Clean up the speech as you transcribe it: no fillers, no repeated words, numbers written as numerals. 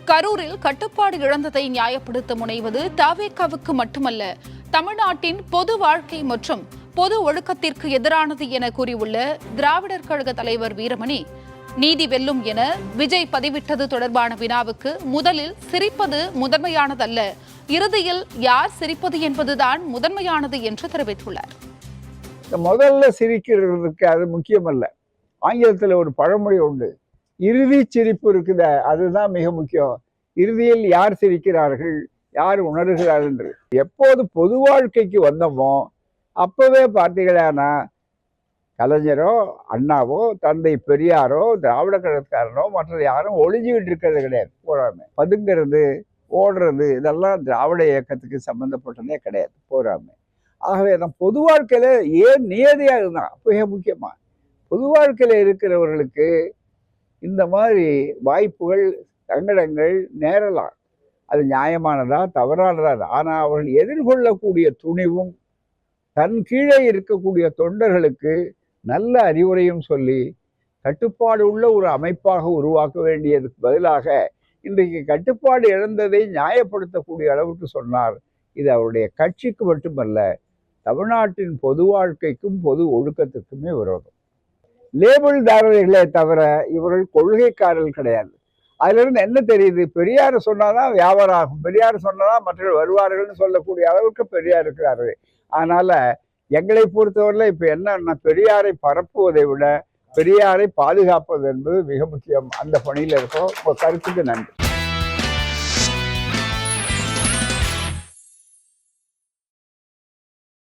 கரூரில் கட்டுப்பாடு இழந்ததை நியாயப்படுத்த முனைவது தவேகாவுக்கு மட்டுமல்ல, தமிழ்நாட்டின் பொது வாழ்க்கை மற்றும் பொது ஒழுக்கத்திற்கு எதிரானது என கூறியுள்ள திராவிடர் கழக தலைவர் வீரமணி, நீதி வெல்லும் என விஜய் பதிவிட்டது தொடர்பான வினாவுக்கு முதலில் சிரிப்பது முதன்மையானதல்ல, இறுதியில் யார் சிரிப்பது என்பதுதான் முதன்மையானது என்று தெரிவித்துள்ளார். முதல்ல சிரிக்கிறதுக்கு அது முக்கியமல்ல. ஆங்கிலத்தில் ஒரு பழமொழி உண்டு, இறுதி சிரிப்பு இருக்குத, அதுதான் மிக முக்கியம். இறுதியில் யார் சிரிக்கிறார்கள், யார் உணர்கிறார்கள் என்று. எப்போது பொது வாழ்க்கைக்கு வந்தோமோ அப்பவே பார்த்தீங்கன்னா கலைஞரோ அண்ணாவோ தந்தை பெரியாரோ திராவிட கழகக்காரனோ மற்ற யாரும் ஒளிஞ்சுக்கிட்டு இருக்கிறது கிடையாது. போராமை பதுங்கிறது ஓடுறது இதெல்லாம் திராவிட இயக்கத்துக்கு சம்பந்தப்பட்டதே கிடையாது. போராமை. ஆகவே நம் பொது வாழ்க்கையில ஏன் நியதியாக இருந்தான் மிக முக்கியமா. பொது வாழ்க்கையில இருக்கிறவர்களுக்கு இந்த மாதிரி வாய்ப்புகள் சங்கடங்கள் நேரலாம். அது நியாயமானதா தவறானதா, ஆனால் அவர்கள் எதிர்கொள்ளக்கூடிய துணிவும் தன் கீழே இருக்கக்கூடிய தொண்டர்களுக்கு நல்ல அறிவுரையும் சொல்லி கட்டுப்பாடு உள்ள ஒரு அமைப்பாக உருவாக்க வேண்டியதுக்கு பதிலாக இன்றைக்கு கட்டுப்பாடு இழந்ததை நியாயப்படுத்தக்கூடிய அளவுக்கு சொன்னார். இது அவருடைய கட்சிக்கு மட்டுமல்ல, தமிழ்நாட்டின் பொது வாழ்க்கைக்கும் பொது ஒழுக்கத்திற்குமே விரோதம். லேபிள்தாரர்களே தவிர இவர்கள் கொள்கைக்காரர்கள் கிடையாது. அதுல இருந்து என்ன தெரியுது, பெரியார் சொன்னாதான் வியாபாரம் ஆகும், பெரியார் சொன்னாதான் மற்றவர்கள் வருவார்கள்னு சொல்லக்கூடிய அளவுக்கு பெரியார் இருக்கிறாரு. அதனால எங்களை பொறுத்தவரையில் இப்ப என்னன்னா, பெரியாரை பரப்புவதை விட பெரியாரை பாதுகாப்பது என்பது மிக முக்கியம். அந்த பணியில் இருக்கோம். கருத்துக்கு நன்றி.